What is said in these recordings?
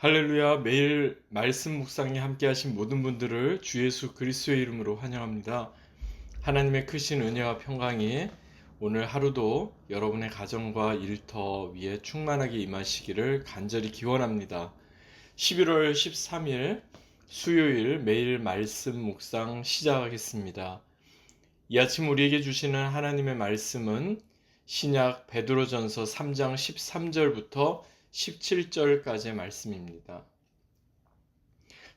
할렐루야. 매일 말씀 묵상에 함께 하신 모든 분들을 주 예수 그리스도의 이름으로 환영합니다. 하나님의 크신 은혜와 평강이 오늘 하루도 여러분의 가정과 일터 위에 충만하게 임하시기를 간절히 기원합니다. 11월 13일 수요일 매일 말씀 묵상 시작하겠습니다. 이 아침 우리에게 주시는 하나님의 말씀은 신약 베드로전서 3장 13절부터 17절까지의 말씀입니다.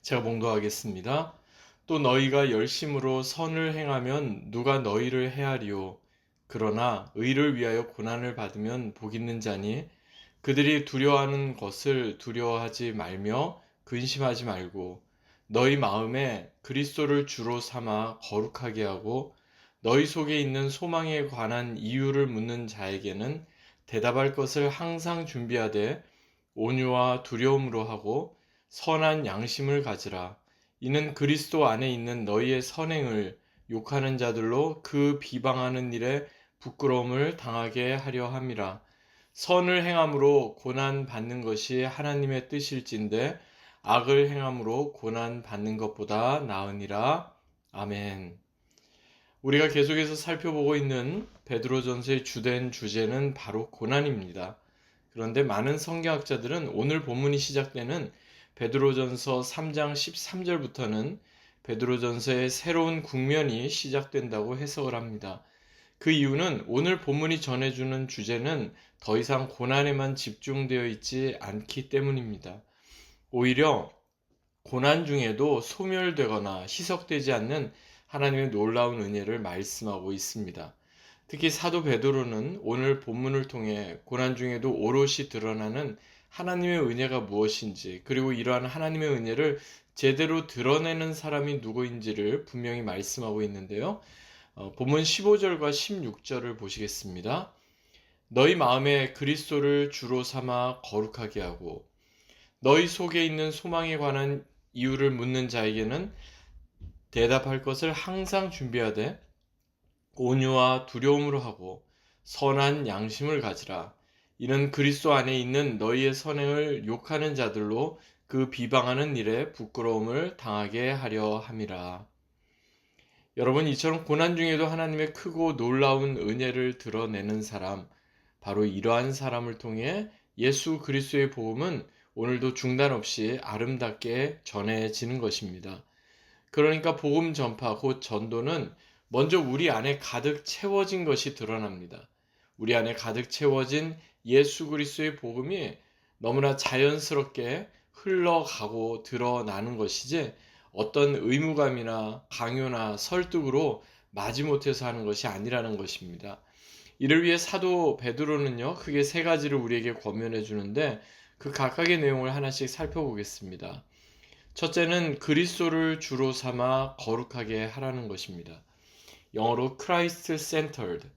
제가 봉독하겠습니다. 또 너희가 열심으로 선을 행하면 누가 너희를 해하리요. 그러나 의를 위하여 고난을 받으면 복 있는 자니 그들이 두려워하는 것을 두려워하지 말며 근심하지 말고 너희 마음에 그리스도를 주로 삼아 거룩하게 하고 너희 속에 있는 소망에 관한 이유를 묻는 자에게는 대답할 것을 항상 준비하되 온유와 두려움으로 하고 선한 양심을 가지라. 이는 그리스도 안에 있는 너희의 선행을 욕하는 자들로 그 비방하는 일에 부끄러움을 당하게 하려 함이라. 선을 행함으로 고난 받는 것이 하나님의 뜻일진데 악을 행함으로 고난 받는 것보다 나으니라. 아멘. 우리가 계속해서 살펴보고 있는 베드로전서의 주된 주제는 바로 고난입니다. 그런데 많은 성경학자들은 오늘 본문이 시작되는 베드로전서 3장 13절부터는 베드로전서의 새로운 국면이 시작된다고 해석을 합니다. 그 이유는 오늘 본문이 전해주는 주제는 더 이상 고난에만 집중되어 있지 않기 때문입니다. 오히려 고난 중에도 소멸되거나 희석되지 않는 하나님의 놀라운 은혜를 말씀하고 있습니다. 특히 사도 베드로는 오늘 본문을 통해 고난 중에도 오롯이 드러나는 하나님의 은혜가 무엇인지, 그리고 이러한 하나님의 은혜를 제대로 드러내는 사람이 누구인지를 분명히 말씀하고 있는데요. 본문 15절과 16절을 보시겠습니다. 너희 마음에 그리스도를 주로 삼아 거룩하게 하고 너희 속에 있는 소망에 관한 이유를 묻는 자에게는 대답할 것을 항상 준비하되 온유와 두려움으로 하고 선한 양심을 가지라. 이는 그리스도 안에 있는 너희의 선행을 욕하는 자들로 그 비방하는 일에 부끄러움을 당하게 하려 함이라. 여러분, 이처럼 고난 중에도 하나님의 크고 놀라운 은혜를 드러내는 사람, 바로 이러한 사람을 통해 예수 그리스도의 복음은 오늘도 중단 없이 아름답게 전해지는 것입니다. 그러니까 복음 전파, 곧 전도는 먼저 우리 안에 가득 채워진 것이 드러납니다. 우리 안에 가득 채워진 예수 그리스도의 복음이 너무나 자연스럽게 흘러가고 드러나는 것이지 어떤 의무감이나 강요나 설득으로 마지못해서 하는 것이 아니라는 것입니다. 이를 위해 사도 베드로는요, 크게 세 가지를 우리에게 권면해 주는데 그 각각의 내용을 하나씩 살펴보겠습니다. 첫째는 그리스도를 주로 삼아 거룩하게 하라는 것입니다. 영어로 Christ centered,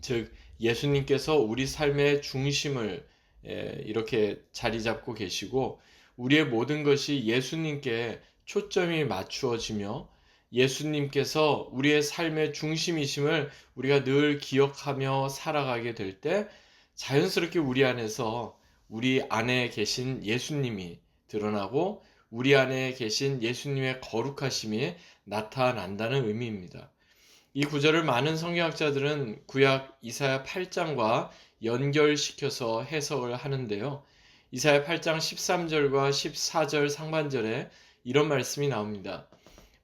즉 예수님께서 우리 삶의 중심을 이렇게 자리 잡고 계시고 우리의 모든 것이 예수님께 초점이 맞추어지며 예수님께서 우리의 삶의 중심이심을 우리가 늘 기억하며 살아가게 될 때 자연스럽게 우리 안에서 우리 안에 계신 예수님이 드러나고 우리 안에 계신 예수님의 거룩하심이 나타난다는 의미입니다. 이 구절을 많은 성경학자들은 구약 이사야 8장과 연결시켜서 해석을 하는데요. 이사야 8장 13절과 14절 상반절에 이런 말씀이 나옵니다.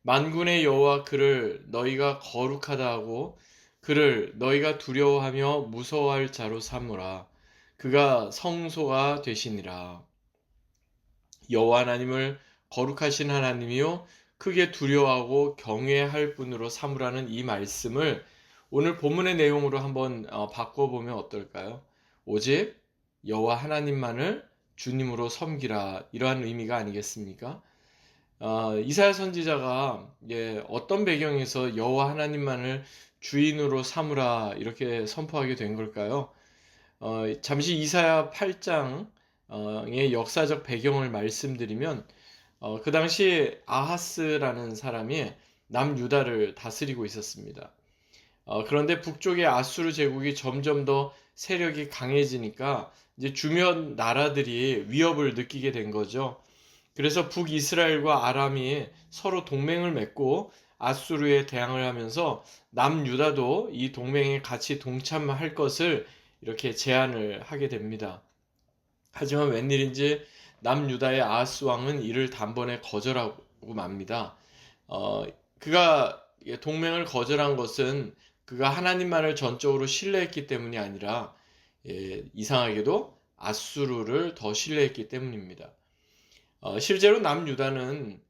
만군의 여호와 그를 너희가 거룩하다 하고 그를 너희가 두려워하며 무서워할 자로 삼으라. 그가 성소가 되시니라. 여호와 하나님을 거룩하신 하나님이요 크게 두려워하고 경외할 분으로 삼으라는 이 말씀을 오늘 본문의 내용으로 한번 바꿔보면 어떨까요? 오직 여호와 하나님만을 주님으로 섬기라, 이러한 의미가 아니겠습니까? 이사야 선지자가 어떤 배경에서 여호와 하나님만을 주인으로 삼으라 이렇게 선포하게 된 걸까요? 잠시 이사야 8장의 역사적 배경을 말씀드리면 그 당시 아하스라는 사람이 남유다를 다스리고 있었습니다. 그런데 북쪽의 아수르 제국이 점점 더 세력이 강해지니까 이제 주변 나라들이 위협을 느끼게 된 거죠. 그래서 북이스라엘과 아람이 서로 동맹을 맺고 아수르에 대항을 하면서 남유다도 이 동맹에 같이 동참할 것을 이렇게 제안을 하게 됩니다. 하지만 웬일인지 남유다의 아하스 왕은 이를 단번에 거절하고 맙니다. 어, 그가 동맹을 거절한 것은 그가 하나님만을 전적으로 신뢰했기 때문이 아니라 이상하게도 아수르를 더 신뢰했기 때문입니다. 실제로 남유다는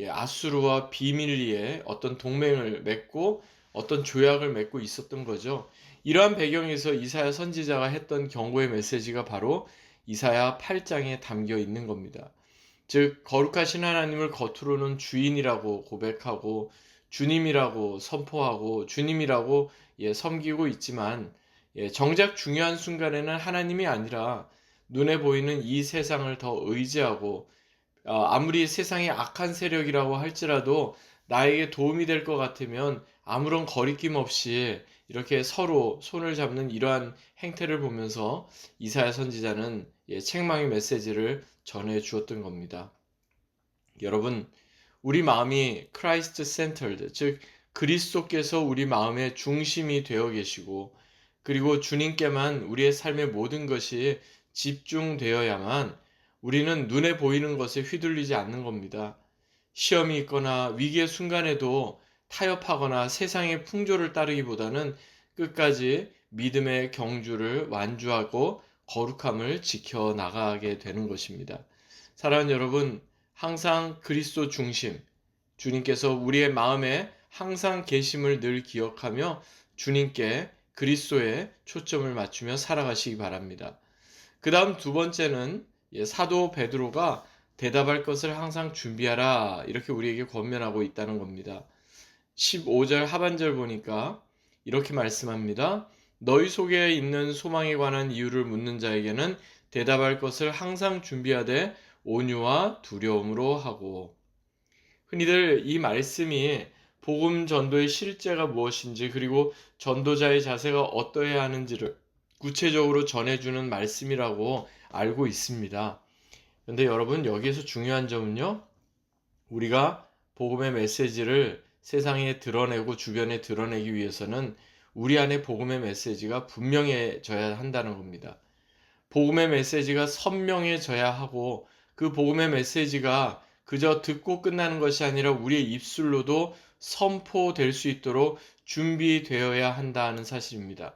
아수르와 비밀리에 어떤 동맹을 맺고 어떤 조약을 맺고 있었던 거죠. 이러한 배경에서 이사야 선지자가 했던 경고의 메시지가 바로 이사야 8장에 담겨 있는 겁니다. 즉 거룩하신 하나님을 겉으로는 주인이라고 고백하고 주님이라고 선포하고 주님이라고 섬기고 있지만 정작 중요한 순간에는 하나님이 아니라 눈에 보이는 이 세상을 더 의지하고 아무리 세상에 악한 세력이라고 할지라도 나에게 도움이 될 것 같으면 아무런 거리낌 없이 이렇게 서로 손을 잡는 이러한 행태를 보면서 이사야 선지자는 책망의 메시지를 전해 주었던 겁니다. 여러분, 우리 마음이 크라이스트 센터드, 즉 그리스도께서 우리 마음의 중심이 되어 계시고 그리고 주님께만 우리의 삶의 모든 것이 집중되어야만 우리는 눈에 보이는 것에 휘둘리지 않는 겁니다. 시험이 있거나 위기의 순간에도 타협하거나 세상의 풍조를 따르기보다는 끝까지 믿음의 경주를 완주하고 거룩함을 지켜나가게 되는 것입니다. 사랑하는 여러분, 항상 그리스도 중심, 주님께서 우리의 마음에 항상 계심을 늘 기억하며 주님께 그리스도에 초점을 맞추며 살아가시기 바랍니다. 그 다음 두 번째는 사도 베드로가 대답할 것을 항상 준비하라 이렇게 우리에게 권면하고 있다는 겁니다. 15절 하반절 보니까 이렇게 말씀합니다. 너희 속에 있는 소망에 관한 이유를 묻는 자에게는 대답할 것을 항상 준비하되 온유와 두려움으로 하고. 흔히들 이 말씀이 복음 전도의 실제가 무엇인지 그리고 전도자의 자세가 어떠해야 하는지를 구체적으로 전해주는 말씀이라고 알고 있습니다. 그런데 여러분 여기에서 중요한 점은요. 우리가 복음의 메시지를 세상에 드러내고 주변에 드러내기 위해서는 우리 안에 복음의 메시지가 분명해져야 한다는 겁니다. 복음의 메시지가 선명해져야 하고 그 복음의 메시지가 그저 듣고 끝나는 것이 아니라 우리의 입술로도 선포될 수 있도록 준비되어야 한다는 사실입니다.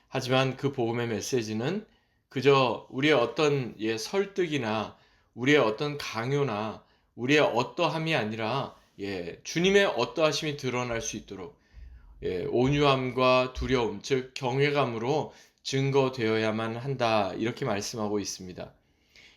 하지만 그 복음의 메시지는 그저 우리의 어떤 설득이나 우리의 어떤 강요나 우리의 어떠함이 아니라 주님의 어떠하심이 드러날 수 있도록 온유함과 두려움, 즉 경외감으로 증거되어야만 한다 이렇게 말씀하고 있습니다.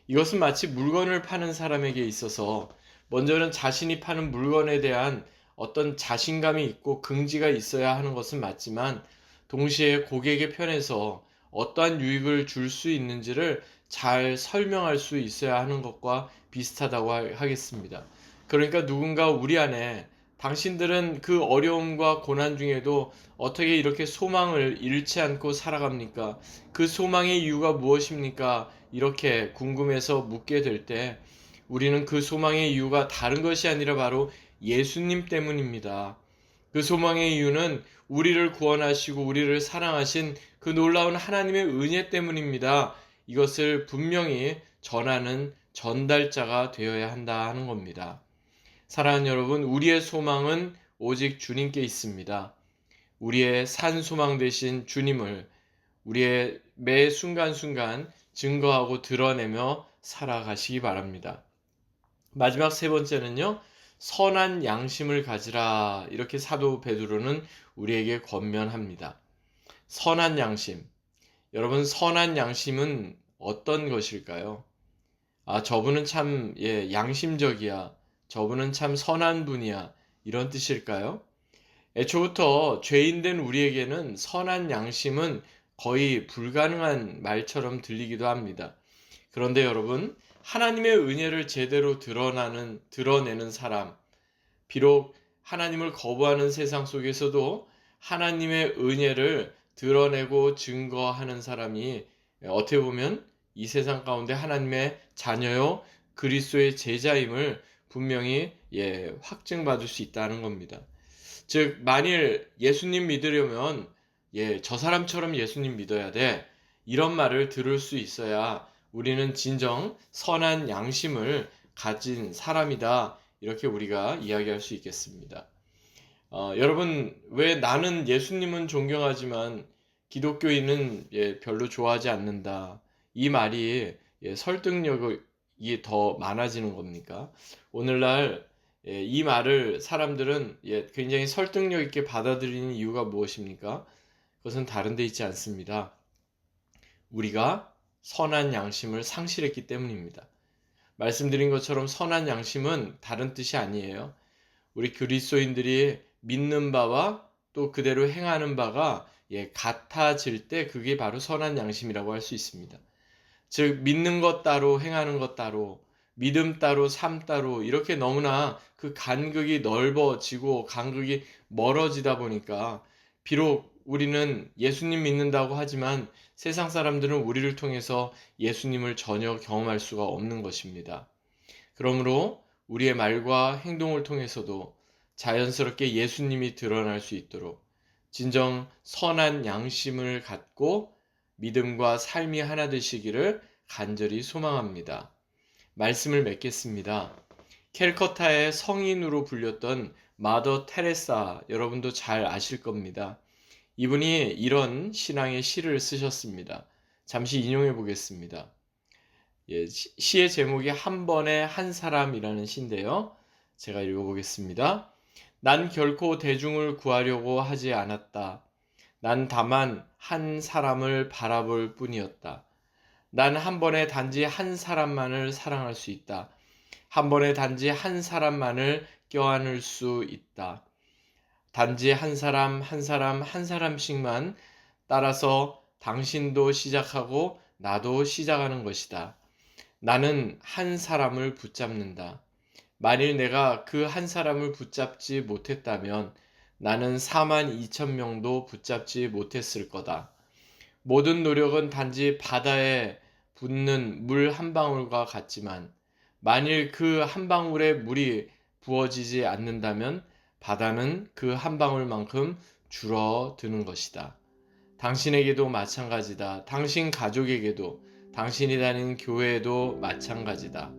이것은 마치 물건을 파는 사람에게 있어서 먼저는 자신이 파는 물건에 대한 어떤 자신감이 있고 긍지가 있어야 하는 것은 맞지만 동시에 고객의 편에서 어떠한 유익을 줄 수 있는지를 잘 설명할 수 있어야 하는 것과 비슷하다고 하겠습니다. 그러니까 누군가 우리 안에 당신들은 그 어려움과 고난 중에도 어떻게 이렇게 소망을 잃지 않고 살아갑니까? 그 소망의 이유가 무엇입니까? 이렇게 궁금해서 묻게 될 때 우리는 그 소망의 이유가 다른 것이 아니라 바로 예수님 때문입니다. 그 소망의 이유는 우리를 구원하시고 우리를 사랑하신 그 놀라운 하나님의 은혜 때문입니다. 이것을 분명히 전하는 전달자가 되어야 한다 하는 겁니다. 사랑하는 여러분, 우리의 소망은 오직 주님께 있습니다. 우리의 산 소망 되신 주님을 우리의 매 순간순간 증거하고 드러내며 살아가시기 바랍니다. 마지막 세 번째는요, 선한 양심을 가지라. 이렇게 사도 베드로는 우리에게 권면합니다. 선한 양심. 여러분, 선한 양심은 어떤 것일까요? 저분은 참, 양심적이야. 저분은 참 선한 분이야. 이런 뜻일까요? 애초부터 죄인된 우리에게는 선한 양심은 거의 불가능한 말처럼 들리기도 합니다. 그런데 여러분, 하나님의 은혜를 제대로 드러내는 사람, 비록 하나님을 거부하는 세상 속에서도 하나님의 은혜를 드러내고 증거하는 사람이 어떻게 보면 이 세상 가운데 하나님의 자녀요 그리스도의 제자임을 분명히 확증받을 수 있다는 겁니다. 즉 만일 예수님 믿으려면 저 사람처럼 예수님 믿어야 돼. 이런 말을 들을 수 있어야 우리는 진정 선한 양심을 가진 사람이다. 이렇게 우리가 이야기할 수 있겠습니다. 여러분, 왜 나는 예수님은 존경하지만 기독교인은 별로 좋아하지 않는다. 이 말이 설득력이 더 많아지는 겁니까? 오늘날 이 말을 사람들은 굉장히 설득력 있게 받아들이는 이유가 무엇입니까? 그것은 다른 데 있지 않습니다. 우리가 선한 양심을 상실했기 때문입니다. 말씀드린 것처럼 선한 양심은 다른 뜻이 아니에요. 우리 그리스도인들이 믿는 바와 또 그대로 행하는 바가 같아질 때 그게 바로 선한 양심이라고 할 수 있습니다. 즉 믿는 것 따로 행하는 것 따로 믿음 따로 삶 따로 이렇게 너무나 그 간극이 넓어지고 간극이 멀어지다 보니까 비록 우리는 예수님 믿는다고 하지만 세상 사람들은 우리를 통해서 예수님을 전혀 경험할 수가 없는 것입니다. 그러므로 우리의 말과 행동을 통해서도 자연스럽게 예수님이 드러날 수 있도록 진정 선한 양심을 갖고 믿음과 삶이 하나 되시기를 간절히 소망합니다. 말씀을 맺겠습니다. 캘커타의 성인으로 불렸던 마더 테레사 여러분도 잘 아실 겁니다. 이분이 이런 신앙의 시를 쓰셨습니다. 잠시 인용해 보겠습니다. 시의 제목이 한 번에 한 사람이라는 시인데요. 제가 읽어보겠습니다. 난 결코 대중을 구하려고 하지 않았다. 난 다만 한 사람을 바라볼 뿐이었다. 난 한 번에 단지 한 사람만을 사랑할 수 있다. 한 번에 단지 한 사람만을 껴안을 수 있다. 단지 한 사람, 한 사람, 한 사람씩만 따라서 당신도 시작하고 나도 시작하는 것이다. 나는 한 사람을 붙잡는다. 만일 내가 그 한 사람을 붙잡지 못했다면 나는 42,000명도 붙잡지 못했을 거다. 모든 노력은 단지 바다에 붙는 물 한 방울과 같지만 만일 그 한 방울의 물이 부어지지 않는다면 바다는 그 한 방울만큼 줄어드는 것이다. 당신에게도 마찬가지다. 당신 가족에게도, 당신이 다니는 교회에도 마찬가지다.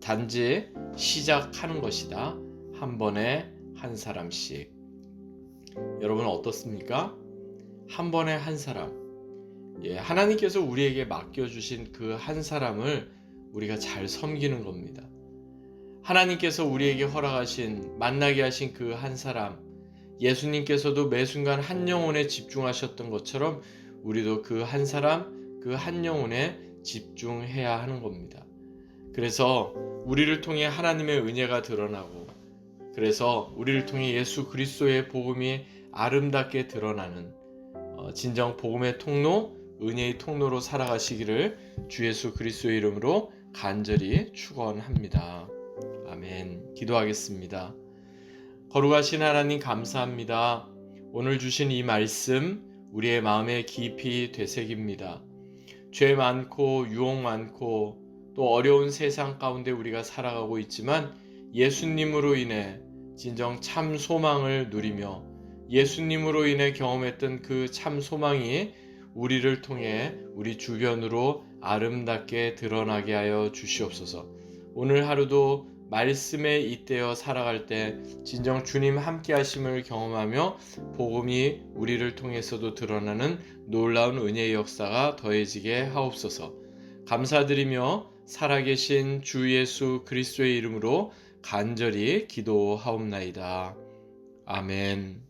단지 시작하는 것이다. 한 번에 한 사람씩. 여러분 어떻습니까? 한 번에 한 사람. 하나님께서 우리에게 맡겨주신 그 한 사람을 우리가 잘 섬기는 겁니다. 하나님께서 우리에게 허락하신, 만나게 하신 그 한 사람, 예수님께서도 매 순간 한 영혼에 집중하셨던 것처럼 우리도 그 한 사람, 그 한 영혼에 집중해야 하는 겁니다. 그래서 우리를 통해 하나님의 은혜가 드러나고, 그래서 우리를 통해 예수 그리스도의 복음이 아름답게 드러나는 진정 복음의 통로, 은혜의 통로로 살아가시기를 주 예수 그리스도의 이름으로 간절히 축원합니다. 아멘. 기도하겠습니다. 거룩하신 하나님 감사합니다. 오늘 주신 이 말씀 우리의 마음에 깊이 되새깁니다. 죄 많고 유혹 많고 또 어려운 세상 가운데 우리가 살아가고 있지만 예수님으로 인해 진정 참 소망을 누리며 예수님으로 인해 경험했던 그 참 소망이 우리를 통해 우리 주변으로 아름답게 드러나게 하여 주시옵소서. 오늘 하루도 말씀에 잇대어 살아갈 때 진정 주님 함께 하심을 경험하며 복음이 우리를 통해서도 드러나는 놀라운 은혜의 역사가 더해지게 하옵소서. 감사드리며 살아계신 주 예수 그리스도의 이름으로 간절히 기도하옵나이다. 아멘.